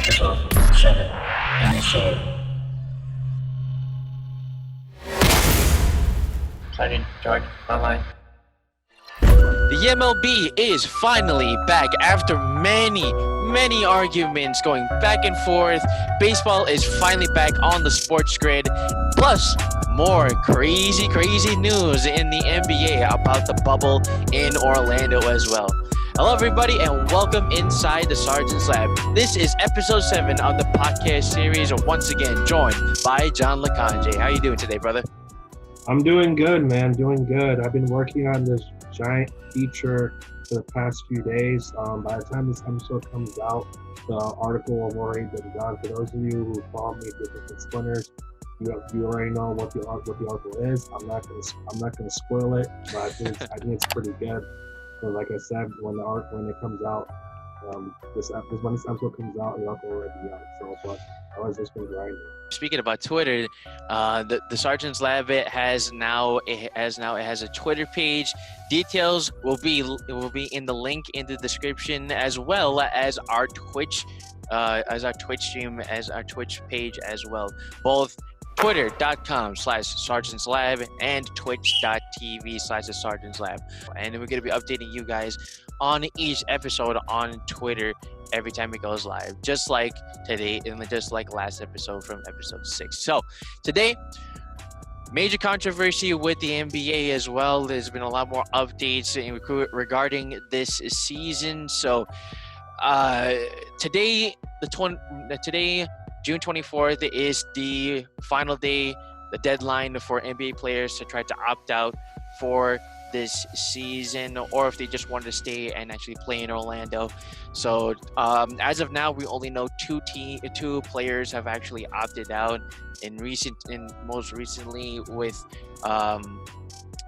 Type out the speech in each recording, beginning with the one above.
episode 7 episode. Signing, George, bye-bye. The MLB is finally back after many arguments going back and forth. Baseball is finally back on the sports grid. Plus, more crazy news in the NBA about the bubble in Orlando as well. Hello, everybody, and welcome inside the Sergeant's Lab. This is episode 7 of the podcast series, once again joined by John Laconje. How you doing today, brother? I'm doing good, man. Doing good. I've been working on this giant feature for the past few days. By the time this episode comes out, the article will have already been done. For those of you who follow me through different spinners, you already know what the article is. I'm not gonna spoil it, but I think it's pretty good. So like I said, when it comes out, when this episode comes out, the article will already be out. So, but I was just been grinding. Speaking about Twitter, the Sergeant's Lab has a Twitter page. Details will be in the link in the description, as well as our Twitch stream, as our Twitch page as well. Both twitter.com/sergeantslab and twitch.tv/sergeantslab. And we're going to be updating you guys on each episode on Twitter every time it goes live, just like today and just like last episode from episode 6. So today, major controversy with the NBA as well. There's been a lot more updates regarding this season. So today, June 24th, is the final day, the deadline for NBA players to try to opt out for this season, or if they just wanted to stay and actually play in Orlando. So as of now, we only know two players have actually opted out.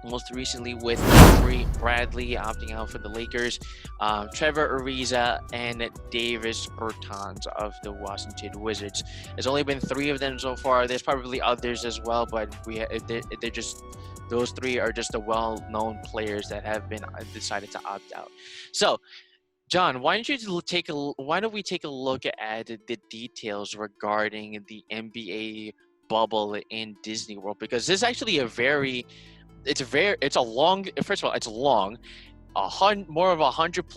Most recently with Avery Bradley opting out for the Lakers, Trevor Ariza, and Davis Bertans of the Washington Wizards. There's only been 3 of them so far. There's probably others as well, but they're just, those 3 are just the well-known players that have been decided to opt out. So, John, why don't we take a look at the details regarding the NBA bubble in Disney World? Because this is actually it's long, more of 100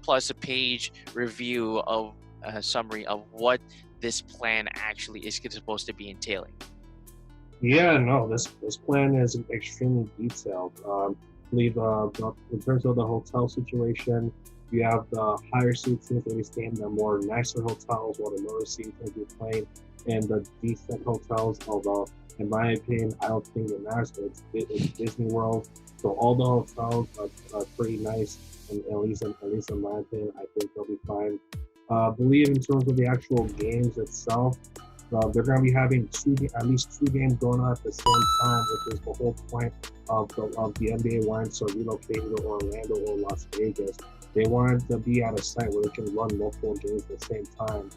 plus page review of a summary of what this plan actually is supposed to be entailing. Yeah, no, this plan is extremely detailed. I believe in terms of the hotel situation, you have the higher seat teams that we stay in the more nicer hotels, while the lower seat teams we play in the decent hotels. Although, in my opinion, I don't think it matters, but it's Disney World, so all the hotels are pretty nice, and at least in my opinion, I think they'll be fine. I believe in terms of the actual games itself, they're going to be having at least two games going on at the same time, which is the whole point of the NBA wanting to relocate to Orlando or Las Vegas. They wanted to be at a site where they can run multiple games at the same time.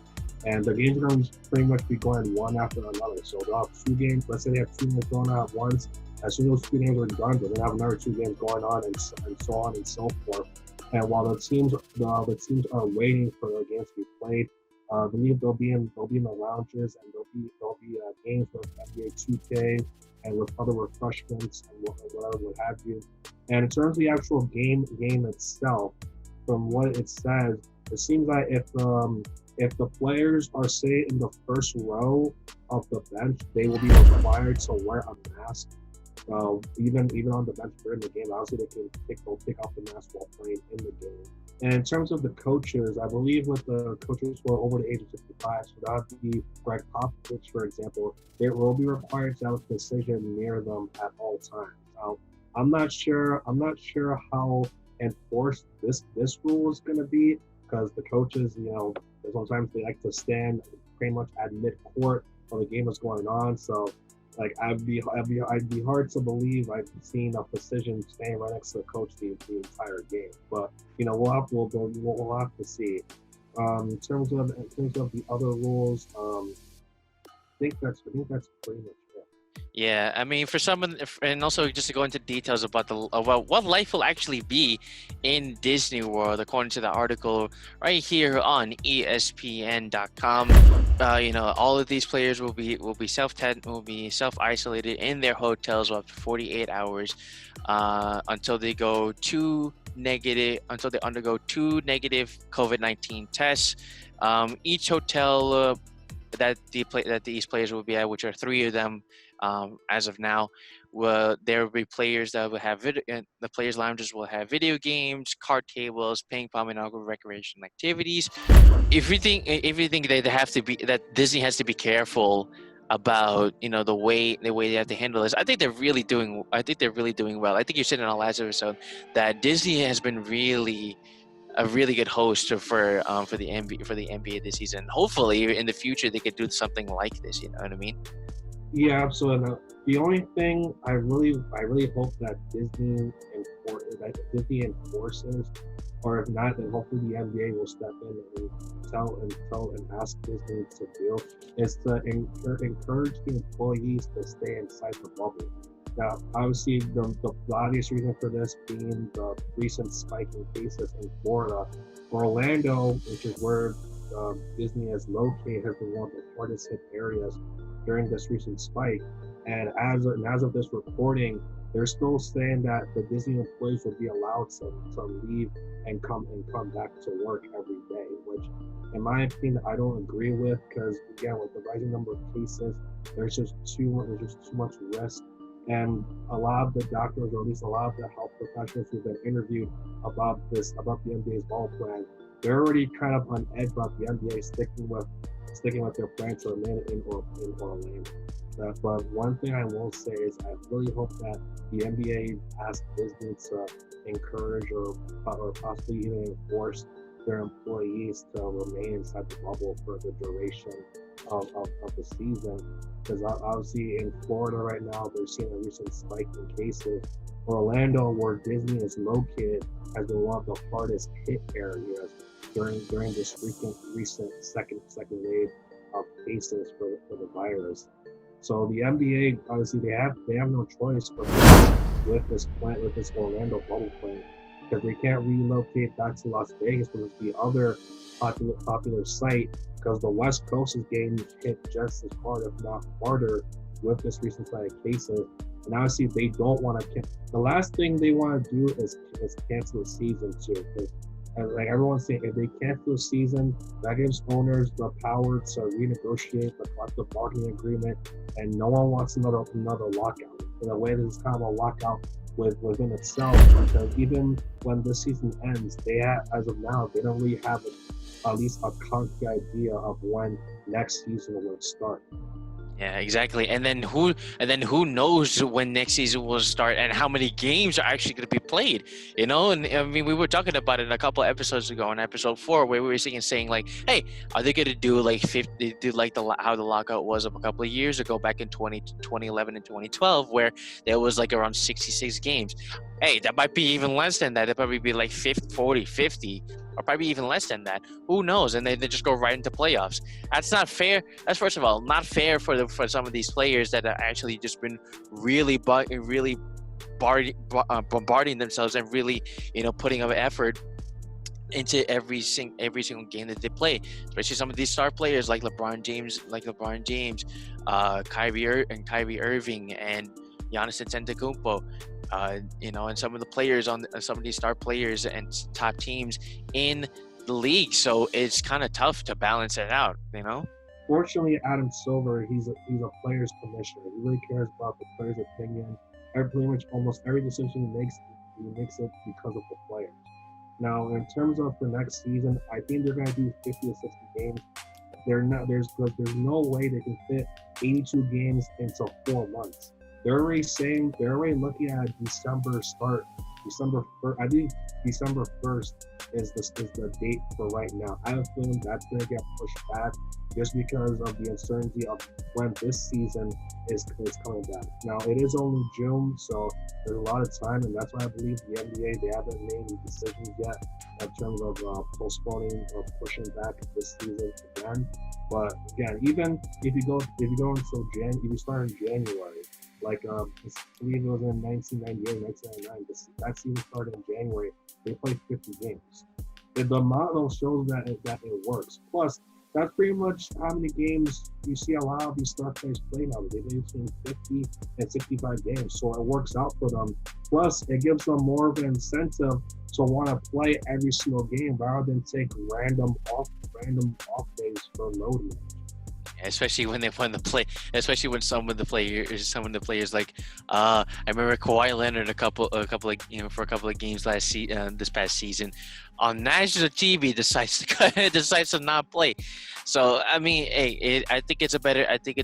And the games are going to pretty much be going one after another. So they'll have 2 games. Let's say they have 2 games going on at once. As soon as those 2 games are done, they're going to have another 2 games going on, and so on and so forth. And while the teams are waiting for their games to be played, I believe they'll be in the lounges, and there'll be games with NBA 2K and with other refreshments and whatever what have you. And in terms of the actual game itself, from what it says, it seems like if the players are, say, in the first row of the bench, they will be required to wear a mask. Even on the bench during the game, obviously they'll take off the mask while playing in the game. And in terms of the coaches, I believe with the coaches who are over the age of 55, so that would be Greg Popovich, for example, they will be required to have a precision near them at all times. Now, I'm not sure how enforced this rule is going to be, because the coaches, sometimes they like to stand pretty much at mid-court while the game is going on. So, like, I'd be hard to believe I've seen a physician standing right next to the coach the entire game. But we'll have to see. In terms of the other rules, I think that's pretty much it. Yeah, I mean, for someone, and also just to go into details about what life will actually be in Disney World, according to the article right here on ESPN.com. All of these players will be self isolated in their hotels up to 48 hours, until they undergo two negative COVID-19 tests. Each hotel that these players will be at, which are three of them as of now. There will be players that will have the players' lounges will have video games, card tables, ping pong, and other recreational activities. If you think that they have to be that Disney has to be careful about the way they have to handle this, I think they're really doing well. I think you said in our last episode that Disney has been really a really good host for the NBA this season. Hopefully, in the future, they could do something like this. You know what I mean? Yeah, absolutely. The only thing I really hope that Disney enforces, or if not, then hopefully the NBA will step in and tell and ask Disney to do, is to encourage the employees to stay inside the bubble. Now, obviously, the obvious reason for this being the recent spike in cases in Florida. Orlando, which is where Disney is located, has been one of the hardest hit areas during this recent spike. And as of this recording, they're still saying that the Disney employees will be allowed to leave and come back to work every day, which in my opinion I don't agree with, because again, with the rising number of cases, there's just too much risk. And a lot of the doctors, or at least a lot of the health professionals who've been interviewed about the NBA's ball plan, they're already kind of on edge about the NBA sticking with their plan to remain in Orlando. But one thing I will say is I really hope that the NBA asks Disney to encourage or possibly even enforce their employees to remain inside the bubble for the duration of the season. Because obviously in Florida right now, they're seeing a recent spike in cases. Orlando, where Disney is located, has been one of the hardest hit areas during this recent second wave of cases for the virus. So the NBA, obviously, they have no choice but with this Orlando bubble plan, because they can't relocate back to Las Vegas, which is the other popular site, because the West Coast is getting hit just as hard, if not harder, with this recent spike of cases. And obviously, they don't want to. The last thing they want to do is cancel the season too. Like everyone's saying, if they cancel the season, that gives owners the power to renegotiate the collective bargaining agreement, and no one wants another lockout. In a way, this is kind of a lockout within itself, because even when this season ends, as of now, they don't really have at least a concrete idea of when next season will start. Yeah, exactly. And then who knows when next season will start and how many games are actually going to be played, And I mean, we were talking about it a couple of episodes ago in episode 4, where we were saying like, hey, are they going to do like 50, do like how the lockout was a couple of years ago back in 2011 and 2012, where there was like around 66 games. Hey, that might be even less than that. It'd probably be like 50, 40, 50, or probably even less than that. Who knows? And they just go right into playoffs. That's not fair. That's, first of all, not fair for some of these players that have actually just been really bombarding themselves and really, putting up effort into every single game that they play. Especially some of these star players like LeBron James, Kyrie Irving, and Giannis Antetokounmpo. And some of the players on some of these star players and top teams in the league. So it's kind of tough to balance it out. Fortunately, Adam Silver, he's a players commissioner. He really cares about the players' opinion. Pretty much almost every decision he makes it because of the players. Now, in terms of the next season, I think they're going to do 50 to 60 games. There's no way they can fit 82 games into 4 months. They're already looking at a December start. I think December 1st is the date for right now. I have a feeling that's going to get pushed back just because of the uncertainty of when this season is coming back. Now, it is only June, so there's a lot of time, and that's why I believe the NBA, they haven't made any decisions yet in terms of postponing or pushing back this season again. But again, even if you start in January, I believe it was in 1998, 1999. That season started in January. They played 50 games. The model shows that it works. Plus, that's pretty much how many games you see a lot of these star players play now. They play between 50 and 65 games, so it works out for them. Plus, it gives them more of an incentive to want to play every single game rather than take random off days for loading. Especially when they won the play, especially when some of the players like, I remember Kawhi Leonard for a couple of games this past season, on national TV decides to not play. So I mean, hey, I think it's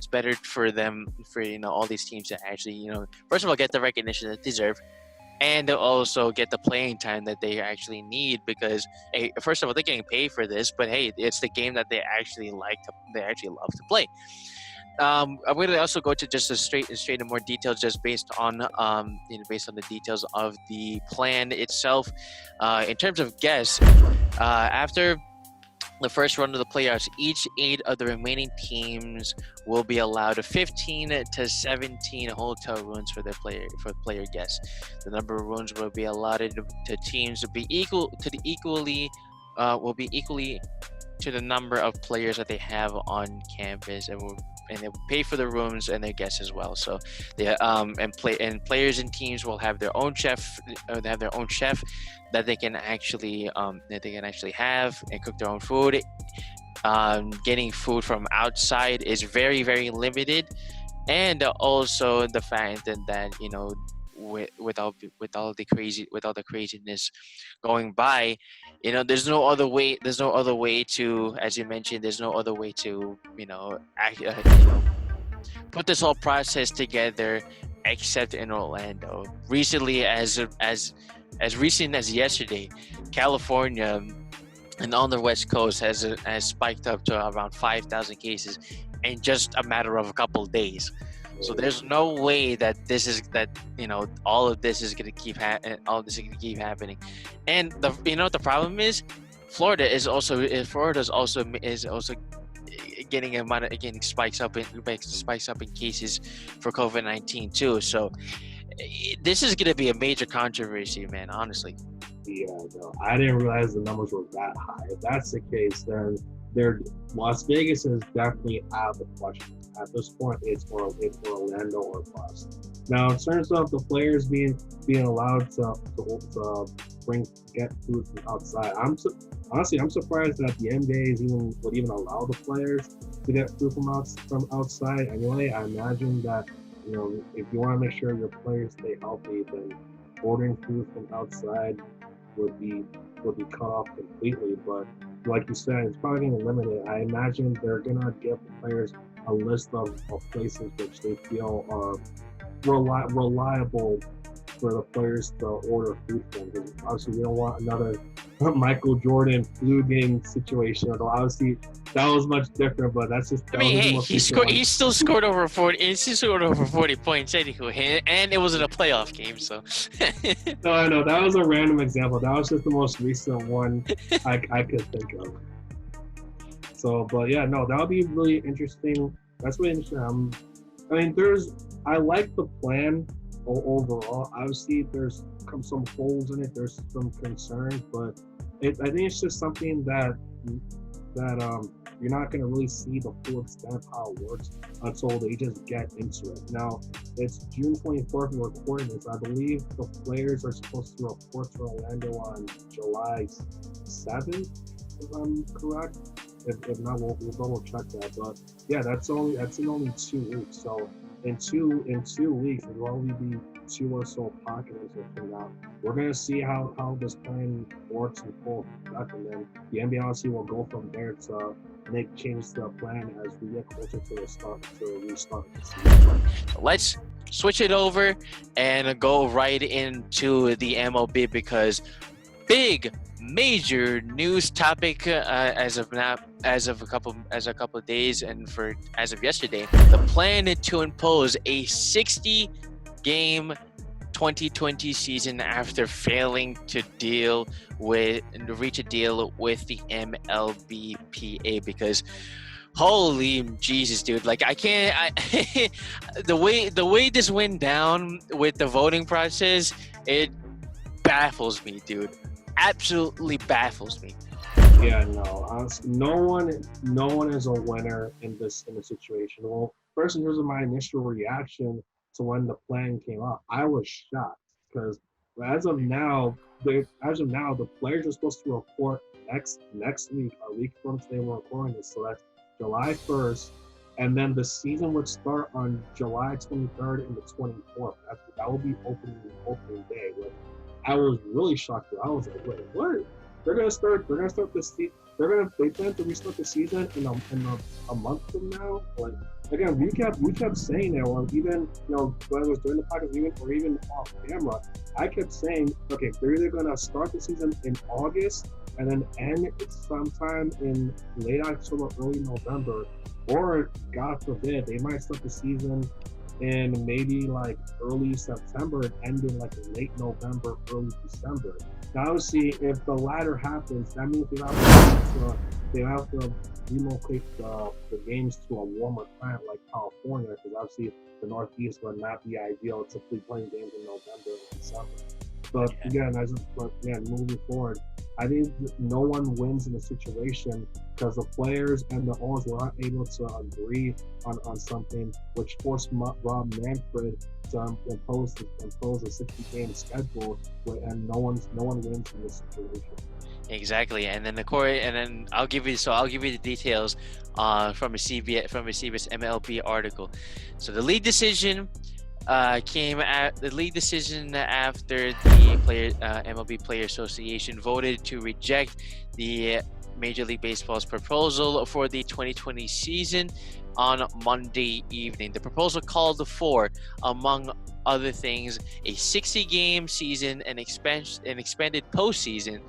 better for them, for all these teams to actually first of all get the recognition that they deserve, and to also get the playing time that they actually need, because hey, first of all, they're getting paid for this, but hey, it's the game that they actually love to play. I'm going to also go to just straight in more details, just based on the details of the plan itself. In terms of guests, after the first round of the playoffs, each 8 of the remaining teams will be allowed 15 to 17 hotel rooms for player guests. The number of rooms will be allotted to teams to be equally to the number of players that they have on campus, and they will pay for the rooms and their guests as well. So players and teams will have their own chef. They have their own chef that they can actually have and cook their own food. Getting food from outside is very, very limited, and also the fact that with all the craziness going by, there's no other way to, as you mentioned, there's no other way to put this whole process together except in Orlando. Recently, as recent as yesterday, California and on the West Coast has spiked up to around 5,000 cases in just a matter of a couple of days. So there's no way that all of this is gonna keep happening. And the problem is, Florida is also getting spikes up in cases for COVID-19 too. So this is gonna be a major controversy, man. Honestly. Yeah, no, I didn't realize the numbers were that high. If that's the case, then Las Vegas is definitely out of the question. At this point, it's Orlando or bust. Now, in terms of the players being allowed to get food from outside, I'm surprised that the NBA would even allow the players to get food from outside. Anyway, I imagine that if you want to make sure your players stay healthy, then ordering food from outside would be cut off completely. But like you said, it's probably going to limit it. I imagine they're going to give the players a list of places which they feel are reliable for the players to order food from. Because obviously, we don't want another Michael Jordan flu game situation. Although obviously that was much different, but that's just. He still scored over 40. He still scored over 40 points anyway, and it wasn't a playoff game, so. No, I know that was a random example. That was just the most recent one I could think of. So, but yeah, no, that'll be really interesting. That's really interesting. I like the plan overall. Obviously, there's some holes in it. There's some concerns, but I think it's just something that you're not going to really see the full extent of how it works until they just get into it. Now, it's June 24th we're recording this. I believe the players are supposed to report to Orlando on July 7th, if I'm correct. If not, we'll double check that. But yeah, that's in only 2 weeks. So in two weeks, it will only be 2 or so podcasts from now. We're gonna see how this plan works in full effect, and then the NBA obviously will go from there to make changes to the plan as we get closer to restart the season. Let's switch it over and go right into the MLB, because big major news topic as of a couple of days, and as of yesterday, the plan to impose a 60-game 2020 season after failing to reach a deal with the MLBPA, because Holy Jesus, dude! Like I can't. The way this went down with the voting process, it baffles me, dude. Absolutely baffles me. Yeah, no, honestly, no one is a winner in this situation. Well, first, in terms of my initial reaction to when the plan came up, I was shocked because as of now, the players are supposed to report next week, a week from today we're recording this, so that's July 1st, and then the season would start on July 23rd and the 24th. That will be opening day. Like, I was really shocked. I was like, wait, what? They're gonna start this. They plan to restart the season in a month from now. Like, again, we kept saying that, or even whether it was during the podcast, even off camera, I kept saying, okay, they're either gonna start the season in August and then end it sometime in late October, early November, or God forbid, they might start the season in maybe like early September and end in like late November, early December. Now, obviously, if the latter happens, that means they have to relocate the games to a warmer climate like California, because obviously the Northeast would not be ideal to be playing games in November and December. But again, moving forward, I think no one wins in a situation because the players and the owners were not able to agree on something, which forced Rob Manfred to impose a 60-game schedule, and no one wins in this situation. Exactly, and then I'll give you the details from a CBS MLB article. So the league decision after the MLB Player Association voted to reject the Major League Baseball's proposal for the 2020 season on Monday evening. The proposal called for, among other things, a 60-game season, an expanded postseason,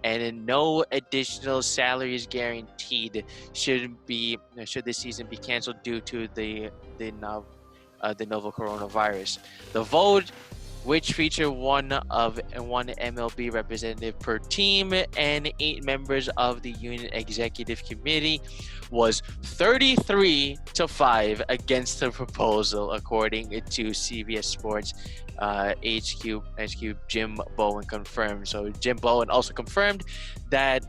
and no additional salaries guaranteed should the season be canceled due to the novel coronavirus. The vote, which featured one MLB representative per team and 8 members of the union executive committee, was 33-5 against the proposal, according to CBS Sports HQ Jim Bowen confirmed. So Jim Bowen also confirmed that.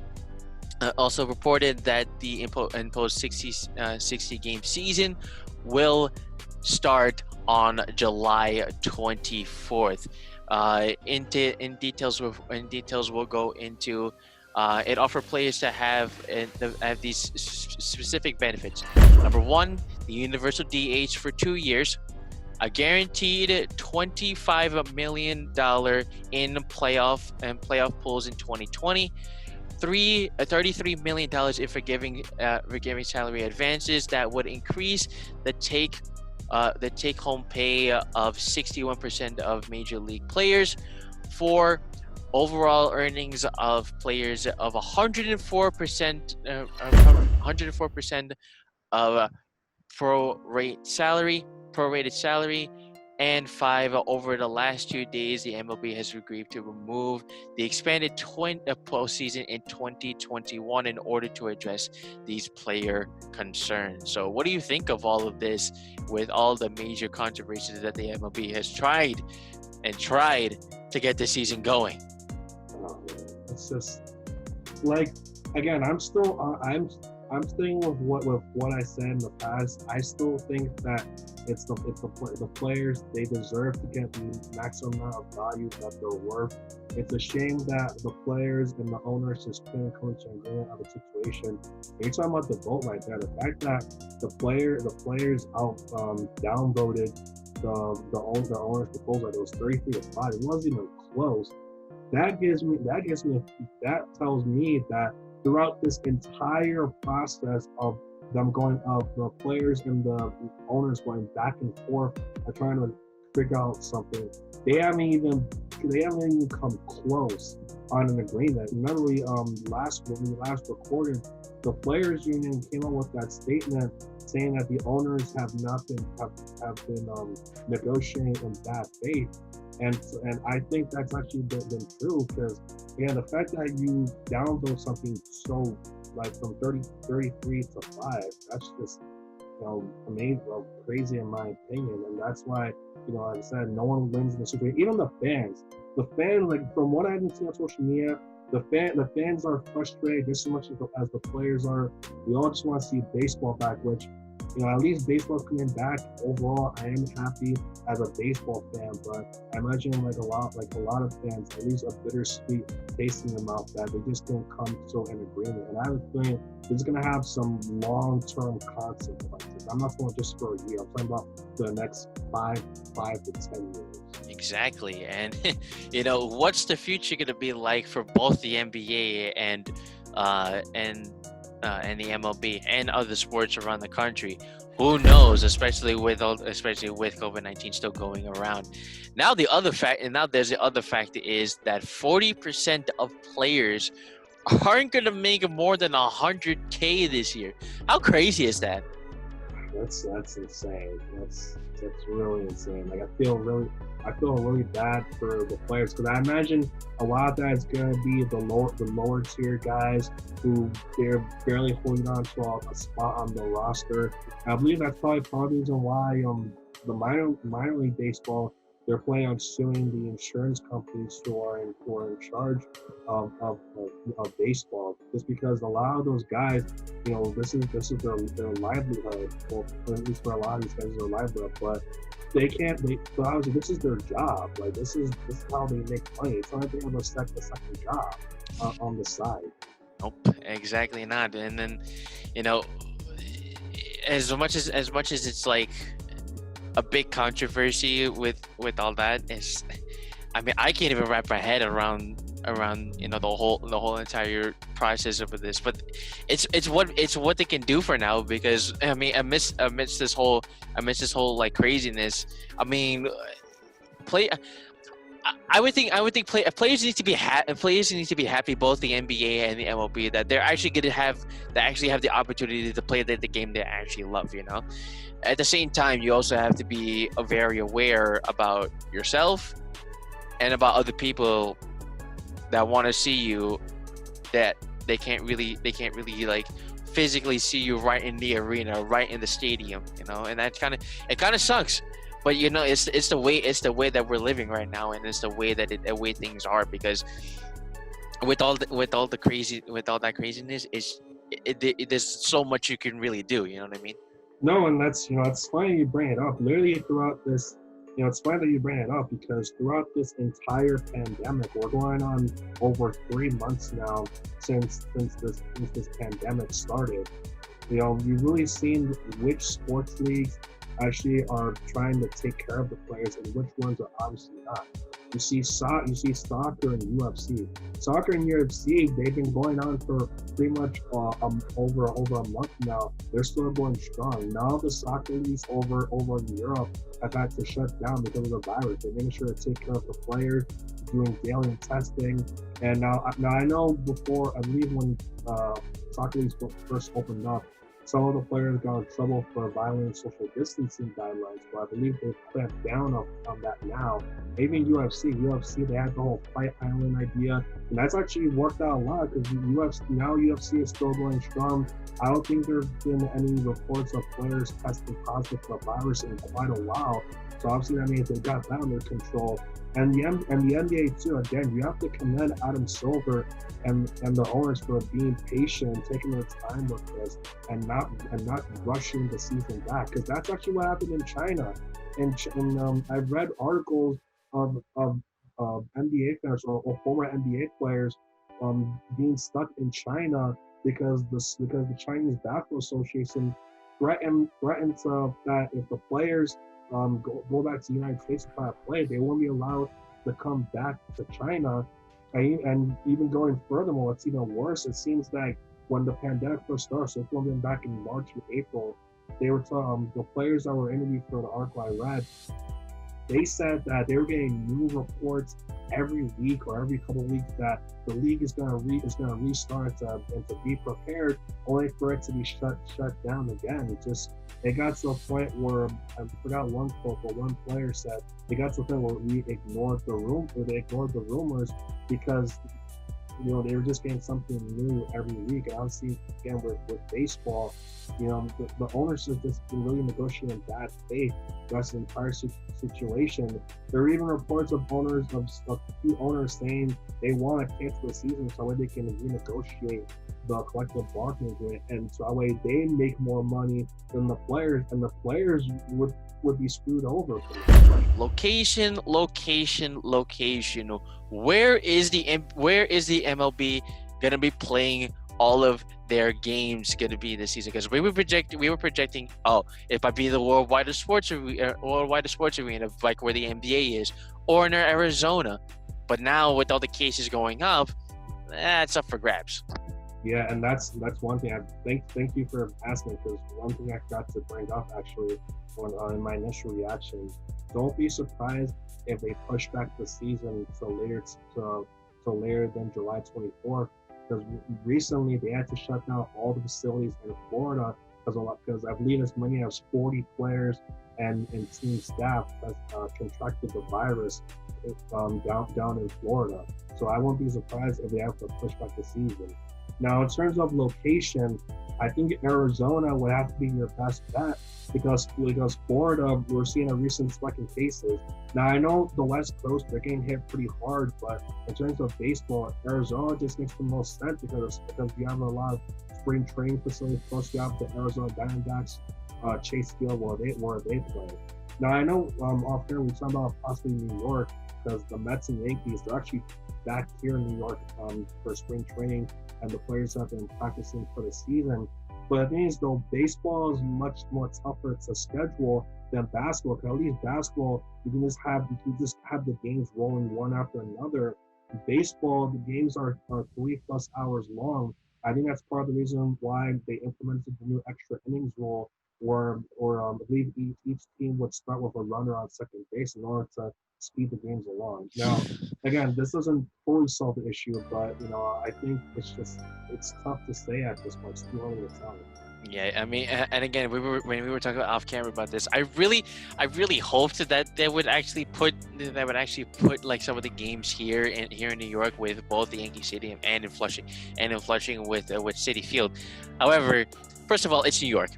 Also reported that the imposed 60 game season will start on July 24th. In details we'll go into. It offered players to have these specific benefits. Number one, the universal DH for 2 years, a guaranteed $25 million in playoff pools in 2020. $33 million if forgiving salary advances that would increase the take-home pay of 61% of major league players, for overall earnings of players of 104% of prorated salary, and 5, over the last 2 days, the MLB has agreed to remove the expanded postseason in 2021 in order to address these player concerns. So what do you think of all of this, with all the major controversies that the MLB has tried to get the season going? It's just like, again, I'm staying with what I said in the past. I still think that it's the players. They deserve to get the maximum amount of value that they're worth. It's a shame that the players and the owners just couldn't come to an agreement on the situation. You're talking about the vote right there. The fact that the players downvoted the owners' proposal. It was 33-5. It wasn't even close. That tells me that throughout this entire process of them going up, the players and the owners going back and forth and trying to figure out something, they haven't even come close on an agreement. Remember, when we last recorded, the players union came up with that statement saying that the owners have been negotiating in bad faith. And I think that's actually been true, because again, the fact that you download something so like from 33 to 5. That's just amazing, crazy in my opinion, and that's why like I said, no one wins in the Super Bowl. Even the fans, like from what I've been seeing on social media, the fans are frustrated just as much as the players are. We all just want to see baseball back, which at least baseball's coming back. Overall, I am happy as a baseball fan, but I imagine like a lot of fans, at least a bittersweet taste in their mouth that they just don't come to an agreement. And I was feeling this is gonna have some long-term consequences. I'm not talking just for a year. I'm talking about the next five to 10 years. Exactly. And what's the future going to be like for both the NBA and the MLB and other sports around the country? Who knows, especially with COVID-19 still going around. Now there's the other factor is that 40% of players aren't going to make more than $100K this year. How crazy is that? That's insane. That's really insane. Like I feel really bad for the players, because I imagine a lot of that is gonna be the lower tier guys who they're barely holding on to a spot on the roster. I believe that's probably part of the reason why the minor league baseball, they're planning on suing the insurance companies who are in charge of baseball, just because a lot of those guys, this is their livelihood. Well, at least for a lot of these guys, their livelihood, but they can't. So obviously, this is their job. Like this is how they make money. It's not like they have a second job on the side. Nope, exactly not. And then, as much as it's like a big controversy with all that, is, I mean, I can't even wrap my head around the whole entire process of this, but it's what they can do for now, because I mean, amidst this whole like craziness, I mean, I would think players need to be happy, both the NBA and the MLB, that they're actually going to have the opportunity to play the game they actually love. At the same time, you also have to be very aware about yourself and about other people that want to see you, that they can't really like physically see you right in the arena, right in the stadium, and that kind of sucks. But it's the way that we're living right now, and it's the way things are, because with all that craziness, there's so much you can really do. You know what I mean? No, and that's it's funny you bring it up. Literally throughout this, it's funny that you bring it up, because throughout this entire pandemic, we're going on over 3 months now since this pandemic started. We've really seen which sports leagues actually are trying to take care of the players and which ones are obviously not. You see soccer and UFC. Soccer and UFC, they've been going on for pretty much over a month now. They're still going strong. Now the soccer leagues over in Europe have had to shut down because of the virus. They're making sure to take care of the players, doing daily testing. And now I know before, I believe when soccer leagues first opened up, some of the players got in trouble for violating social distancing guidelines, but I believe they've clamped down on that now. Even UFC, they had the whole Fight Island idea, and that's actually worked out a lot, because UFC is still going strong. I don't think there's been any reports of players testing positive for the virus in quite a while. So obviously that means they got that under control. And the NBA too. Again, you have to commend Adam Silver and the owners for being patient, taking their time with this, and not rushing the season back. Because that's actually what happened in China. And I've read articles of NBA players or former NBA players being stuck in China because the Chinese Basketball Association threatened that if the players go back to the United States to try to play, they won't be allowed to come back to China. And even going furthermore, it's even worse. It seems like when the pandemic first started, so it's been back in March and April, they were the players that were interviewed for the article I read, they said that they were getting new reports every week or every couple of weeks that the league is going to restart and to be prepared, only for it to be shut down again. It got to a point where, I forgot one quote, but one player said they got to the point where they ignored the rumors, because they were just getting something new every week. And obviously, again, with baseball, the owners have just been really negotiating in bad faith. That's the entire situation. There are even reports of of few owners saying they want to cancel the season so that they can renegotiate the collective bargaining agreement, and so that way they make more money than the players, and the players would be screwed over. Location. Where is the MLB gonna be playing all of their games gonna be this season? Because we were projecting, it might be the worldwide sports arena, like where the NBA is, or in Arizona. But now with all the cases going up, it's up for grabs. Yeah, and that's one thing. Thank you for asking, because one thing I forgot to bring up actually in my initial reaction. Don't be surprised if they push back the season to later than July 24th, because recently they had to shut down all the facilities in Florida because I believe as many as 40 players and team staff has contracted the virus down in Florida. So I won't be surprised if they have to push back the season. Now, in terms of location, I think Arizona would have to be your best bet because Florida, we're seeing a recent spike in cases. Now, I know the West Coast, they're getting hit pretty hard, but in terms of baseball, Arizona just makes the most sense because you have a lot of spring training facilities, plus you have the Arizona Diamondbacks, Chase Field where they play. Now, I know off here we talk about possibly New York because the Mets and Yankees, they're actually back here in New York for spring training, and the players have been practicing for the season. But the thing is, though, baseball is much more tougher to schedule than basketball. Because at least basketball, you can just have the games rolling one after another. Baseball, the games are 3+ hours long. I think that's part of the reason why they implemented the new extra innings rule, or I believe each team would start with a runner on second base in order to speed the games along. Now, again, this doesn't fully solve the issue, but I think it's tough to say at this point. It's too early to tell. Yeah, I mean, and again, when we were talking off camera about this, I really hoped that they would actually put like some of the games here in New York with both the Yankee Stadium and in Flushing with Citi Field. However, first of all, it's New York.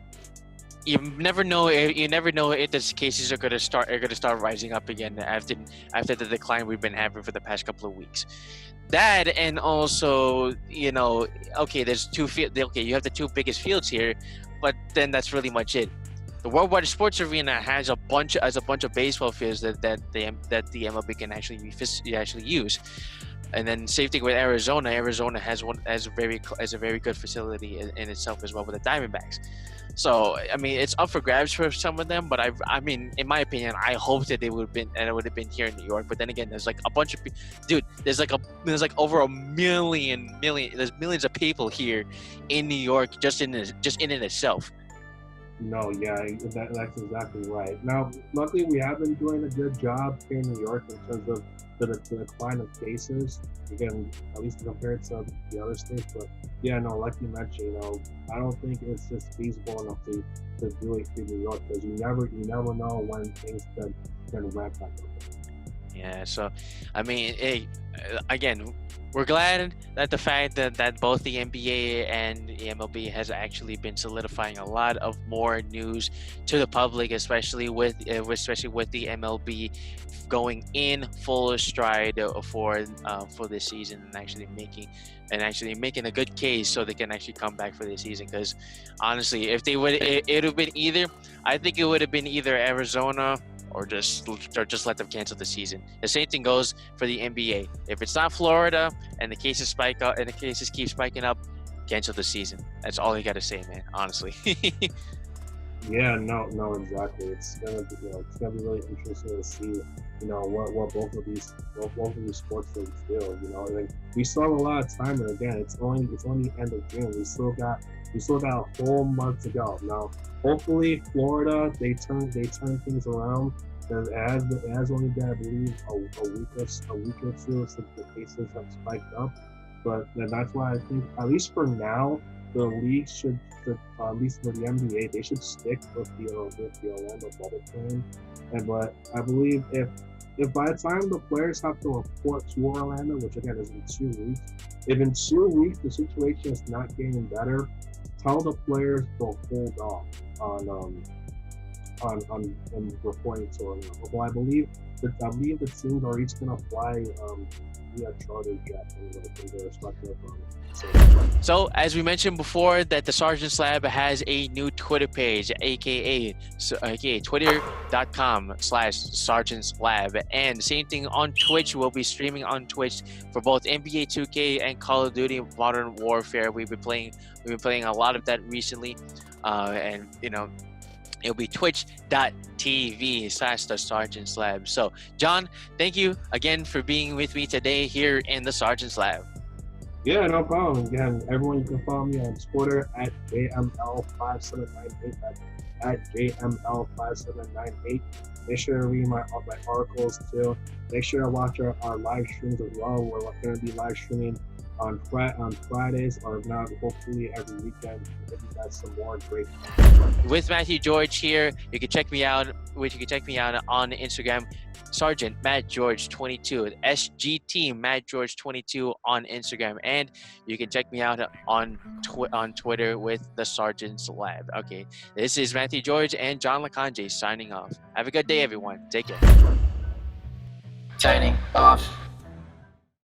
You never know if the cases are gonna start rising up again after the decline we've been having for the past couple of weeks. That, and also, okay, there's you have the two biggest fields here, but then that's really much it. The Worldwide Sports Arena has a bunch of baseball fields that the MLB can actually use. And then same thing with Arizona. Arizona has a very good facility in itself as well with the Diamondbacks. So I mean, it's up for grabs for some of them, but I mean, in my opinion, I hope that it would have been here in New York. But then again, there's like a bunch of there's like over there's millions of people here in New York just in it itself. No, yeah, that's exactly right. Now, luckily, we have been doing a good job here in New York in terms of the decline of cases. Again, at least compared to the other states. But yeah, no, like you mentioned, I don't think it's just feasible enough to do it through New York because you never know when things can ramp back up. Yeah, so I mean, hey, again, we're glad that the fact that both the NBA and the MLB has actually been solidifying a lot of more news to the public, especially with the MLB going in full stride for this season and actually making a good case so they can actually come back for this season. Because honestly, if they would, it would have been either Arizona or just let them cancel the season. The same thing goes for the NBA. If it's not Florida and the cases spike up and the cases keep spiking up, cancel the season. That's all you got to say, man. Honestly. Yeah, no, exactly. It's gonna be really interesting to see, what both of these sports leagues do. Like, we still have a lot of time, and again, it's only the end of June. We still got a whole month to go. Now, hopefully, Florida they turn things around. It has only been, I believe, a week or two since the cases have spiked up. But that's why I think, at least for now, the league should, at least for the NBA, they should stick with the Orlando bubble plan. But I believe if if by the time the players have to report to Orlando, which again is in 2 weeks, if in 2 weeks the situation is not getting better, tell the players to hold off on reporting to Orlando. Well, I believe the teams are each going to fly via charter jet in their respective cities. So, as we mentioned before, that the Sergeant's Lab has a new Twitter page, aka twitter.com/Sergeant's Lab. And same thing on Twitch. We'll be streaming on Twitch for both NBA 2K and Call of Duty Modern Warfare. We've been playing a lot of that recently. And it'll be twitch.tv/the Sergeant's Lab. So, John, thank you again for being with me today here in the Sergeant's Lab. Yeah, no problem. Again, everyone, you can follow me on Twitter at JML5798. That's at JML5798. Make sure to read my articles too. Make sure to watch our live streams as well. We're going to be live streaming on Fridays, or now hopefully every weekend, to give you guys some more great content. With Matthew George here, you can check me out on Instagram, Sergeant Matt George 22, SGT Matt George 22 on Instagram, and you can check me out on Twitter with the Sergeant's Lab. Okay, this is Matthew George and John Lakanje signing off. Have a good day, everyone. Take care. Signing off.